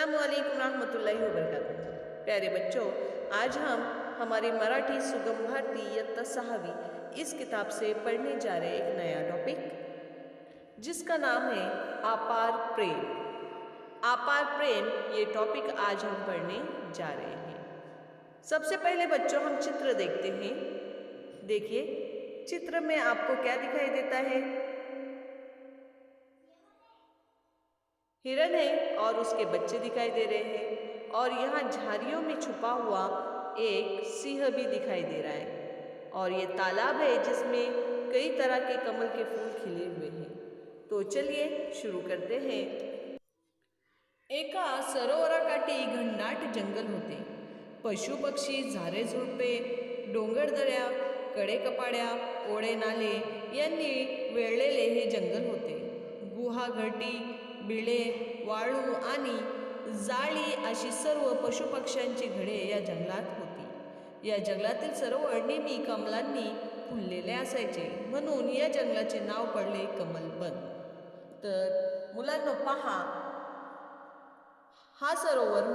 अस्सलामुअलैकुम रहमतुल्लाहि वबरकातुहू। प्यारे बच्चों, आज हम हमारी मराठी सुगम भारती इयत्ता 6वीं इस किताब से पढ़ने जा रहे एक नया टॉपिक जिसका नाम है अपार प्रेम। अपार प्रेम ये टॉपिक आज हम पढ़ने जा रहे हैं। सबसे पहले बच्चों हम चित्र देखते हैं। देखिए चित्र में आपको क्या दिखाई देता है? हिरन है और उसके बच्चे दिखाई दे रहे हैं और यहाँ झाड़ियों में छुपा हुआ एक सिंह भी दिखाई दे रहा है और ये तालाब है जिसमें कई तरह के कमल के फूल खिले हुए हैं। तो चलिए शुरू करते हैं। एका सरोवराकाठी घनदाट जंगल होते। पशु पक्षी, झाडे झुडपे, डोंगर दऱ्या, कडे कपाड्या, ओढे नाले यांनी वेढलेले हे जंगल होते. गुहा, घरटी, बिळे, वाळू आणि जाळी अशी सर्व पशुपक्ष्यांची घरे या जंगलात होती. या जंगलातील सरोवर नेहमी कमलांनी फुललेले असायचे, म्हणून या जंगलाचे नाव पडले कमलवन. तर मुलांनो पहा, हा सरोवर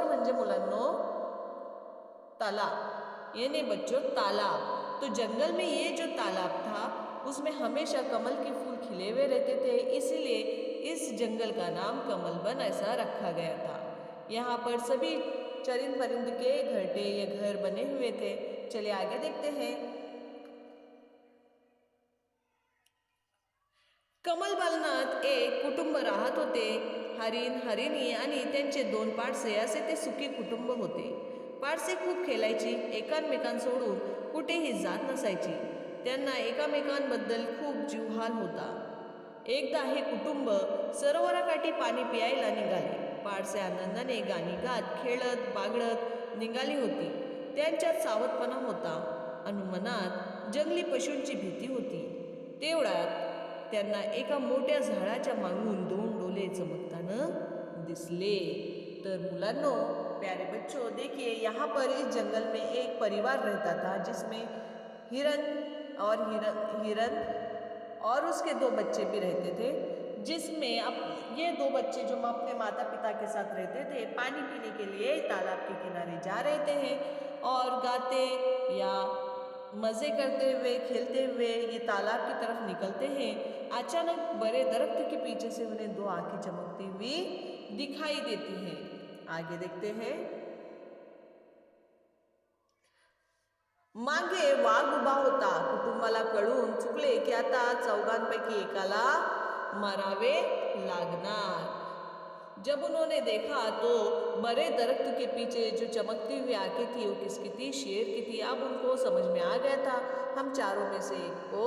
म्हणजे मुलांनो तालाब, यानी बच्चों तालाब. तो जंगल में ये जो तालाब था उसमें हमेशा कमल के फूल खिले हुए रहते थे, इसीलिए इस जंगल का नाम कमलवन ऐसा रखा गया था. यहाँ पर सभी चरिंद परिंद के घरटे या घर बने हुए थे. चलिए आगे देखते हैं. कमलवनात एक कुटुंब राहत होते. हरिण, हरिणी आणि त्यांचे 2 पाडसे असे ते सुखी कुटुंब होते. पाडसे खूप खेळायची, एकामेकां सोडून कुठेही जात नसायची. त्यांना एकामेकांबद्दल खूप जीव्हाल होता. एकदा हे कुटुंब सरोवराकाठी पाणी प्यायला निघाले. पाडसे आनंदाने गाणी गात, खेळत, बागडत निघाली होती. त्यांच्यात सावधपणा होता आणि मनात जंगली पशूंची भीती होती. तेवढ्यात त्यांना एका मोठ्या झाडाच्या मागून 2 डोले चमकताना दिसले. तर मुलांनो, प्यारे बच्चों, देखिए यहाँ पर इस जंगल में एक परिवार रहता था जिसमें हिरन और उसके 2 बच्चे भी रहते थे. जिसमें अब ये 2 बच्चे जो अपने माता पिता के साथ रहते थे, पानी पीने के लिए तालाब के किनारे जा रहते हैं और गाते या मज़े करते हुए, खेलते हुए ये तालाब की तरफ निकलते हैं. अचानक बड़े दरख्त के पीछे से उन्हें 2 आंखें चमकती हुई दिखाई देती हैं. आगे देखते हैं. मागे वाघ उभा होता. कुटुंबाला कळून चुकले की आता चौघांपैकी एकाला मरावे लागणार. जब उन्होंने देखा तो बड़े दरख्त के पीछे जो चमकती हुई आंखें थी वो किसकी थी? शेर की थी. अब उनको समझ में आ गया था हम चारों में से एक को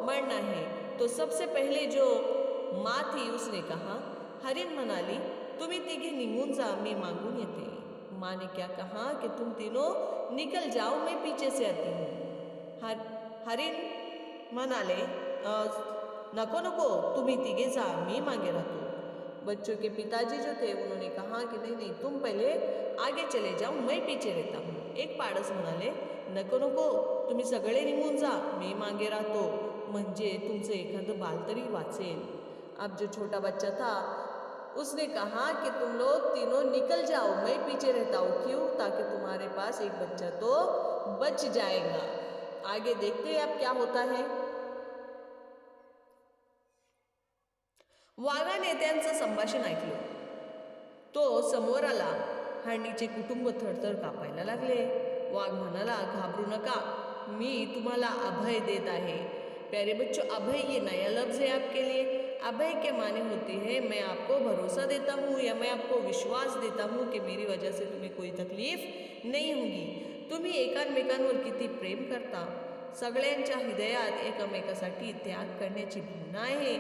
मरना है. तो सबसे पहले जो माँ थी उसने कहा. हरिण म्हणाली, तुम्ही तिघे निघून जा, मी मागून येते. माँ ने क्या कहा कि तुम तीनों निकल जाओ, मैं पीछे से आती हूँ. हरिण म्हणाले, नको नको, तुम्ही तिघे जा, मी मागे राहतो. बच्चों के पिताजी जो थे उन्होंने कहा कि नहीं नहीं, तुम पहले आगे चले जाओ, मैं पीछे रहता हूँ. एक पाडस म्हणाले, नको नको, तुम्ही सगळे निघून जा, मी मागे राहतो, म्हणजे तुमचं एखादं बाल तरी वाचेल. अब जो छोटा बच्चा था उसने कहा कि तुम लोग तीनों निकल जाओ, मैं पीछे रहता हूँ. क्यों? ताकि तुम्हारे पास एक बच्चा तो बच जाएगा. आगे देखते हैं अब क्या होता है. वाघाने त्यांचं संभाषण ऐकलं. तो समोर आला. हरणीचे कुटुंब थरथर कापायला लागले. वाघ म्हणाला, घाबरू नका, मी तुम्हाला अभय देत आहे. प्यारे बच्चों, अभय ये नया लफ्ज़ है आपके लिए. अभय के माने होते हैं मैं आपको भरोसा देता हूँ या मैं आपको विश्वास देता हूँ कि मेरी वजह से तुम्हें कोई तकलीफ नहीं होगी. तुम्ही एकामेकांवर किती प्रेम करता. सगळ्यांच्या हृदयात एकमेकासाठी त्याग करण्याची भावना आहे.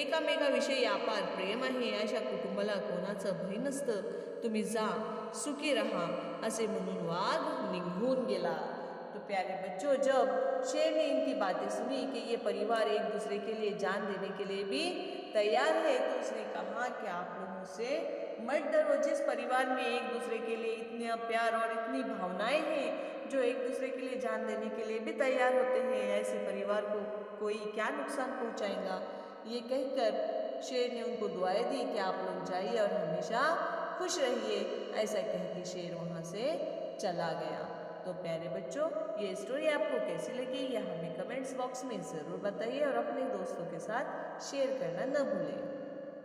एकामेकाविषयी अपार प्रेम आहे. अशा कुटुंबाला कोणाचं भय नसतं. तुम्ही जा, सुखी रहा, असे म्हणून वाघ निघून गेला. तो प्यारे बच्चों, जब शेर ने इनकी बातें सुनी कि ये परिवार एक दूसरे के लिए जान देने के लिए भी तैयार है, तो उसने कहा कि आप लोग मुझसे मत डरो. जिस परिवार में एक दूसरे के लिए इतना प्यार और इतनी भावनाएं हैं, जो एक दूसरे के लिए जान देने के लिए भी तैयार होते हैं, ऐसे परिवार को कोई क्या नुकसान पहुंचाएगा. ये कहकर शेर ने उनको दुआएं दी कि आप लोग जाइए और हमेशा खुश रहिए। ऐसा कह के शेर वहाँ से चला गया। तो प्यारे बच्चों, ये स्टोरी आपको कैसी लगी यह हमें कमेंट्स बॉक्स में ज़रूर बताइए और अपने दोस्तों के साथ शेयर करना न भूलें।